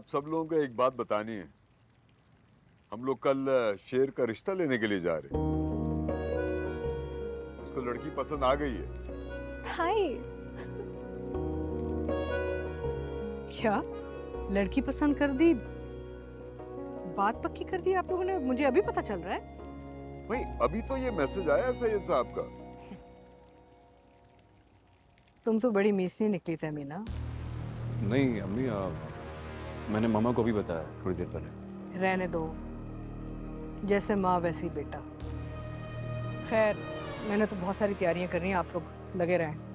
आप सब लोगों को एक बात बतानी है। हम लोग कल शेर का रिश्ता लेने के लिए जा रहे हैं। उसको लड़की पसंद आ गई है। हाय। क्या लड़की पसंद कर दी? बात पक्की कर दी आप लोगों ने? मुझे अभी पता चल रहा है। भाई अभी तो ये मैसेज आया है सैयद साहब का। तुम तो बड़ी मीसनी निकली थे मीना। नहीं अम्मी, मैंने मामा को भी बताया थोड़ी देर पहले। रहने दो, जैसे माँ वैसी बेटा। खैर, मैंने तो बहुत सारी तैयारियां करनी है, आप लोग लगे रहें।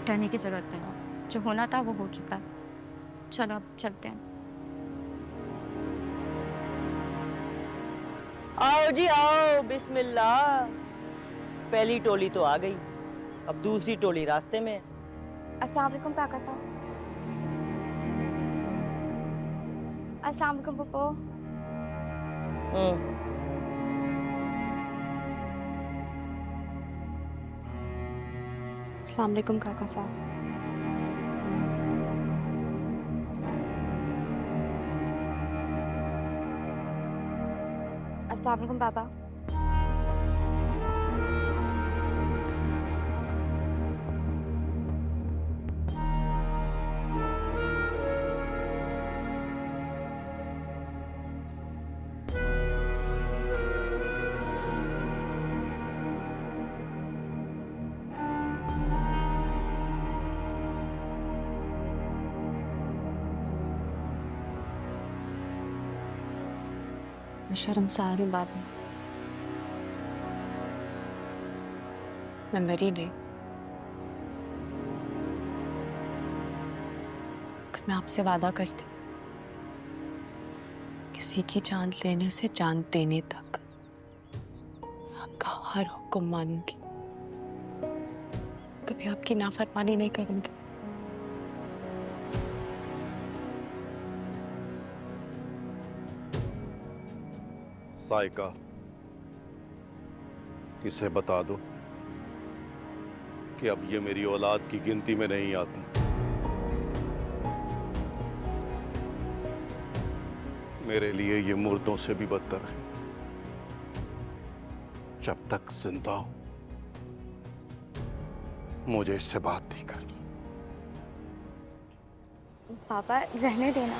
डरने की जरूरत नहीं, जो होना था वो हो चुका है। चलो अब चलते हैं। आओ जी आओ, बिस्मिल्लाह। पहली टोली तो आ गई, अब दूसरी टोली रास्ते में है। अस्सलाम वालेकुम काका साहब। अस्सलाम वालेकुम पप्पू। हम्म, अस्सलाम वालेकुम काका साहब। अस्सलाम वालेकुम पापा। मैं शर्मसार हूँ बाबू, मैं मरी नहीं। अगर मैं आपसे वादा करती हूँ, किसी की जान लेने से जान देने तक आपका हर हुक्म मानूंगी, कभी आपकी नाफरमानी नहीं करूंगी। साइका, इसे बता दो कि अब ये मेरी औलाद की गिनती में नहीं आती। मेरे लिए ये मुर्दों से भी बदतर है। जब तक जिंदा हूं, मुझे इससे बात नहीं करनी। पापा रहने देना।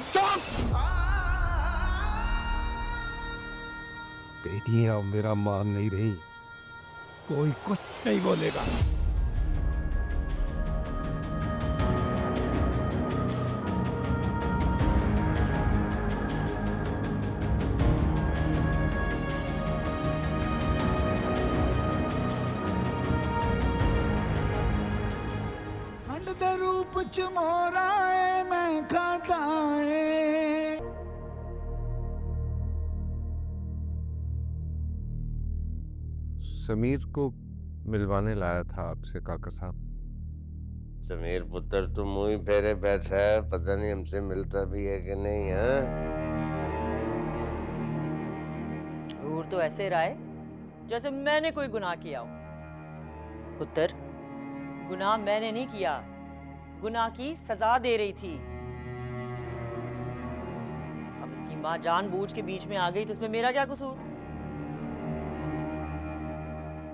बेटियां मेरा मान नहीं रही, कोई कुछ नहीं बोलेगा। खंड दे रूप च मोरा है, मैं खाता है। समीर को मिलवाने लाया था आपसे काका साहब। समीर पुत्र तो मुंह ही फेरे बैठा है, पता नहीं हमसे मिलता भी है कि नहीं है। घूर तो ऐसे रहा है जैसे मैंने कोई गुनाह किया हो। पुत्र, गुनाह मैंने नहीं किया, गुनाह की सजा दे रही थी। अब इसकी माँ जानबूझ के बीच में आ गई तो इसमें मेरा क्या कसूर?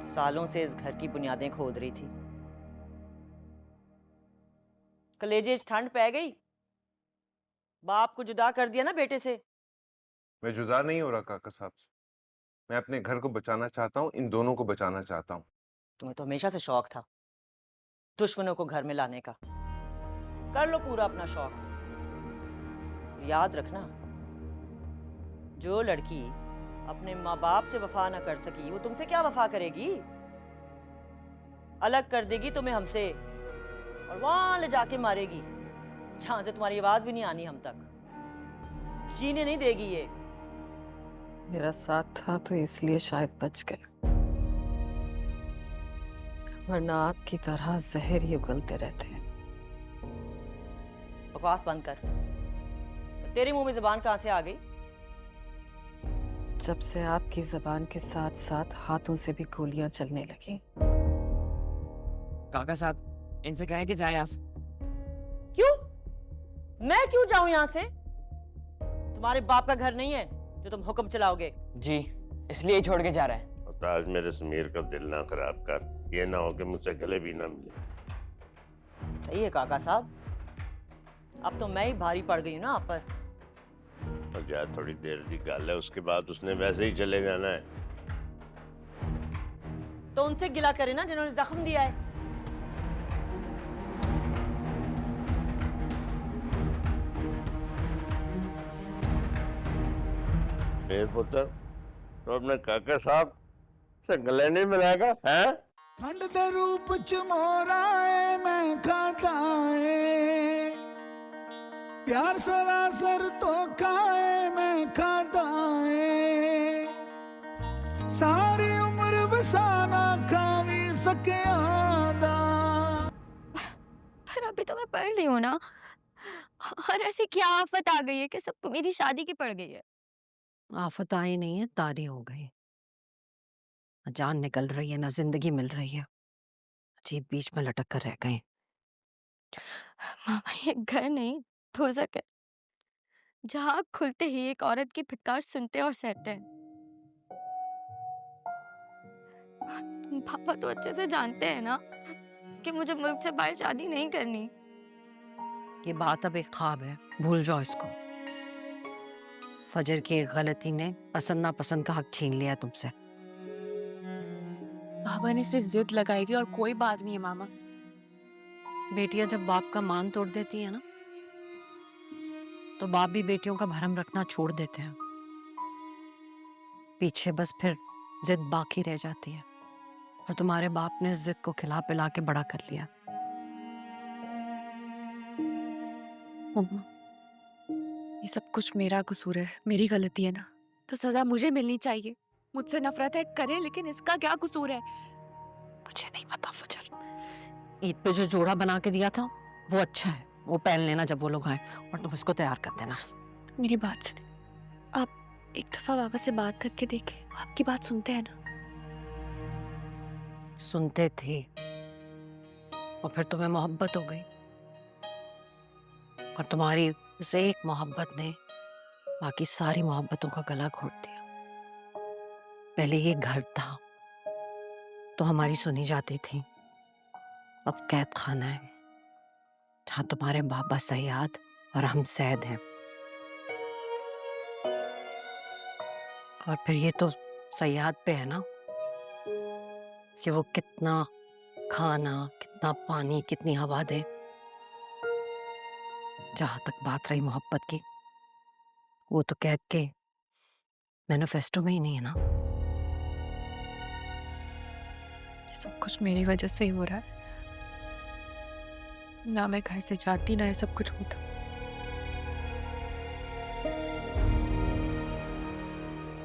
सालों से इस घर की बुनियादें खोद रही थी, कलेजे ठंड पै गई, बाप को जुदा कर दिया ना बेटे से। मैं जुदा नहीं हो रहा काका साहब से। मैं अपने घर को बचाना चाहता हूँ, इन दोनों को बचाना चाहता हूँ। तुम्हें तो हमेशा से शौक था दुश्मनों को घर में लाने का। कर लो पूरा अपना शौक। याद रखना, जो लड़की अपने माँ बाप से वफा ना कर सकी वो तुमसे क्या वफा करेगी? अलग कर देगी तुम्हें हमसे और वहां ले जाके मारेगी जहां से तुम्हारी आवाज भी नहीं आनी हम तक। जीने नहीं देगी ये। मेरा साथ था तो इसलिए शायद बच गए, वरना आपकी तरह जहर ही उगलते रहते हैं। बकवास बंद कर। तो तेरे मुंह में जुबान कहां से आ गई? जब से आपकी जबान के साथ साथ हाथों से भी गोलियां चलने लगी। काका साहब, इनसे कहें कि जाए यहाँ से। क्यों? मैं क्यों जाऊं यहाँ से? तुम्हारे बाप का घर नहीं है जो तुम हुक्म चलाओगे। जी, इसलिए ही छोड़ के जा रहा है। और तो आज मेरे समीर का दिल ना खराब कर, ये ना हो कि मुझसे गले भी ना मिले। सही है काका साहब, अब तो मैं ही भारी पड़ गई हूँ ना आप पर। और यार थोड़ी देर की गल है, उसके बाद उसने वैसे ही चले जाना है। तो उनसे गिला करे ना जिन्होंने जख्म दिया है। मेरे पुत्र तो अपने काका साहब से गले नहीं मिलाएगा हैं? खंड दे रूप च मोरा है मैं खाता है, प्यार सरासर तो खाए मैं खाता है, सारी उम्र बसाना खावी सके आदा। पर अभी तो मैं पढ़ रही हूँ ना, और ऐसी क्या आफत आ गई है कि सबको मेरी शादी की पड़ गई है। आफत आई नहीं है, तारी हो गई। न जान निकल रही है, ना जिंदगी मिल रही है। अजीब बीच में लटक कर रह गए। मामा, ये घर नहीं दोज़ख है, जहाँ खुलते ही एक औरत की फिटकार सुनते और सहते हैं। पापा तो अच्छे से जानते हैं ना कि मुझे मुल्क से बाहर शादी नहीं करनी। ये बात अब एक ख्वाब है, भूल जाओ इसको। फजर की एक गलती ने पसंद नापसंद का हक छीन लिया तुमसे। बाबा ने सिर्फ जिद लगाई थी और कोई बात नहीं है मामा। बेटियां जब बाप का मान तोड़ देती है ना, तो बाप भी बेटियों का भरम रखना छोड़ देते हैं। पीछे बस फिर जिद बाकी रह जाती है, और तुम्हारे बाप ने जिद को खिला पिला के बड़ा कर लिया। मम्मा, ये सब कुछ मेरा कसूर है, मेरी गलती है ना, तो सजा मुझे मिलनी चाहिए। मुझसे नफरत है करे, लेकिन इसका क्या कसूर है? मुझे नहीं पता फजर। ईद पे जो जोड़ा बना के दिया था वो अच्छा है, वो पहन लेना जब वो लोग आए, और तुम इसको तैयार कर देना। मेरी बात सुने, आप एक दफा बाबा से बात करके देखें, आपकी बात सुनते हैं ना। सुनते थे, और फिर तुम्हें मोहब्बत हो गई, और तुम्हारी उस एक मोहब्बत ने बाकी सारी मोहब्बतों का गला घोट दिया। पहले ये घर था तो हमारी सुनी जाती थी, अब कैद खाना है जहाँ तुम्हारे बाबा सयाद और हम सैद हैं। और फिर ये तो सयाद पे है ना कि वो कितना खाना, कितना पानी, कितनी हवा दे। जहां तक बात रही मोहब्बत की, वो तो कैद के मैनिफेस्टो में ही नहीं है ना। ये सब कुछ मेरी वजह से ही हो रहा है। ना मैं घर से जाती, ना ये सब कुछ होता।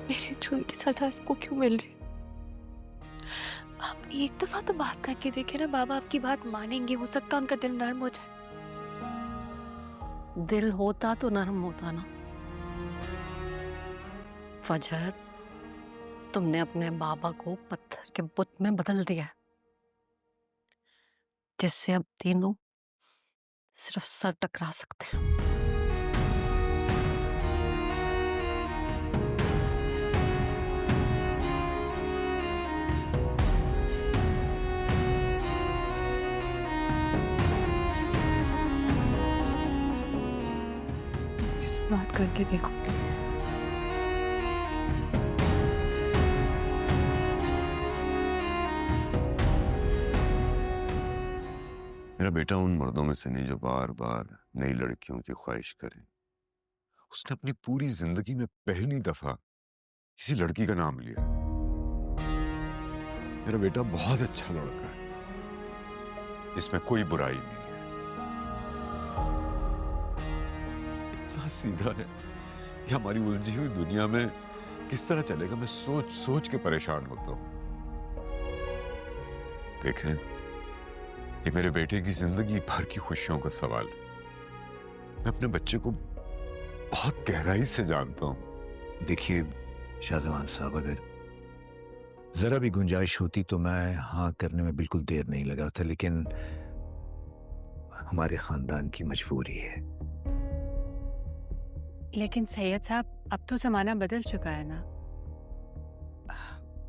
मेरे जुर्म की सजा इसको क्यों मिल रही? आप एक दफा तो बात करके देखे ना, बाबा आपकी बात मानेंगे, हो सकता उनका दिल नर्म हो जाए। दिल होता तो नरम होता ना। फजर, तुमने अपने बाबा को पत्थर के बुत में बदल दिया, जिससे अब तीनों सिर्फ सर टकरा सकते हैं। बात करके देखो। मेरा बेटा उन मर्दों में से नहीं जो बार बार नई लड़कियों की ख्वाहिश करे। उसने अपनी पूरी जिंदगी में पहली दफा किसी लड़की का नाम लिया। मेरा बेटा बहुत अच्छा लड़का है, इसमें कोई बुराई नहीं है। इतना सीधा है कि हमारी उलझी हुई दुनिया में किस तरह चलेगा मैं सोच सोच के परेशान होता हूं। देखें, ये मेरे बेटे की जिंदगी भर की खुशियों का सवाल है। मैं अपने बच्चे को बहुत गहराई से जानता हूं। देखिए शाहजहान साहब, अगर जरा भी गुंजाइश होती तो मैं हाँ करने में बिल्कुल देर नहीं लगाता, लेकिन हमारे खानदान की मजबूरी है। लेकिन सैयद साहब, अब तो जमाना बदल चुका है ना।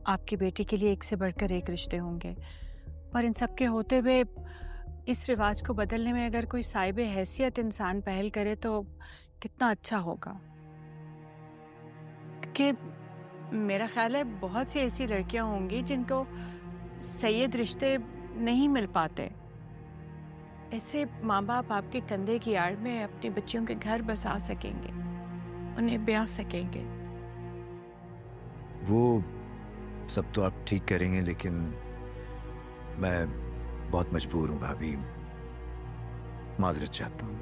आपकी बेटी के लिए एक से बढ़कर एक रिश्ते होंगे, और इन सब के होते हुए इस रिवाज को बदलने में अगर कोई साहिब हैसियत इंसान पहल करे तो कितना अच्छा होगा। क्योंकि मेरा ख्याल है बहुत सी ऐसी लड़कियां होंगी जिनको सैयद रिश्ते नहीं मिल पाते। ऐसे माँ बाप आपके कंधे की आड़ में अपनी बच्चियों के घर बसा सकेंगे, उन्हें ब्याह सकेंगे। वो सब तो आप ठीक करेंगे, लेकिन मैं बहुत मजबूर हूँ भाभी, माजरत चाहता हूँ।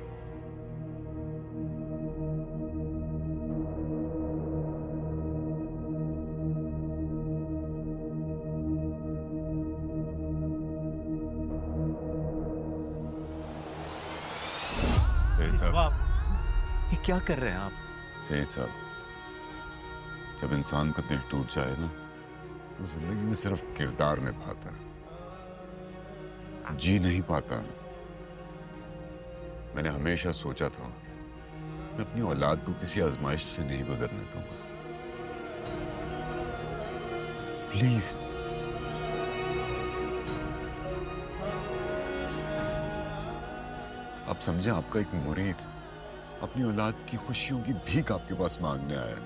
सैयद साहब, ये क्या कर रहे हैं आप? सैयद साहब, जब इंसान का दिल टूट जाए ना तो जिंदगी में सिर्फ किरदार निभाता है, जी नहीं पाता। मैंने हमेशा सोचा था मैं अपनी औलाद को किसी आजमाइश से नहीं गुजरने दूंगा। प्लीज आप समझे, आपका एक मुरीद अपनी औलाद की खुशियों की भीख आपके पास मांगने आया है।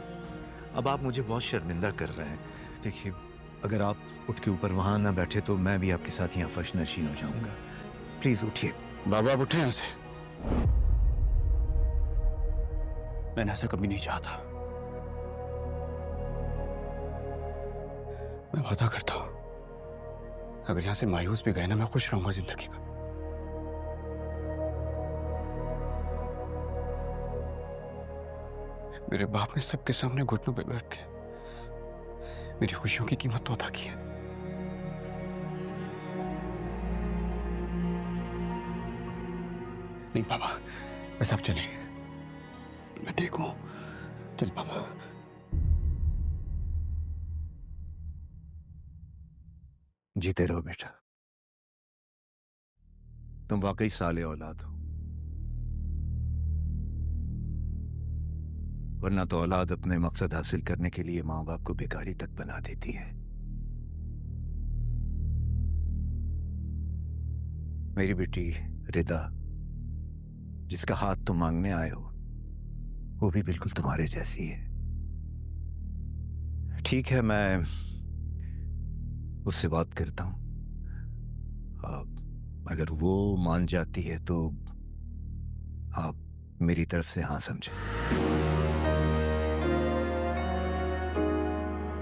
अब आप मुझे बहुत शर्मिंदा कर रहे हैं। देखिए, अगर आप उठ के ऊपर वहां ना बैठे तो मैं भी आपके साथ यहाँ फर्श नशीन हो जाऊंगा। प्लीज उठिए। बाबा आप उठे यहाँ से। मैंने ऐसा कभी नहीं चाहता। मैं वादा करता हूं, अगर यहां से मायूस भी गए ना, मैं खुश रहूंगा जिंदगी में। मेरे बाप ने सबके सामने घुटनों पे बैठ के मेरी खुशियों की कीमत तो अदा की है। नहीं पापा, बस आप चलें, मैं ठीक हूं। चल पापा। जीते रहो बेटा, तुम वाकई साले औलाद हो, वरना तो औलाद अपने मकसद हासिल करने के लिए माँ बाप को भिखारी तक बना देती है। मेरी बेटी रिदा, जिसका हाथ तुम मांगने आए हो, वो भी बिल्कुल तुम्हारे जैसी है। ठीक है, मैं उससे बात करता हूं। अगर वो मान जाती है तो आप मेरी तरफ से हाँ समझे।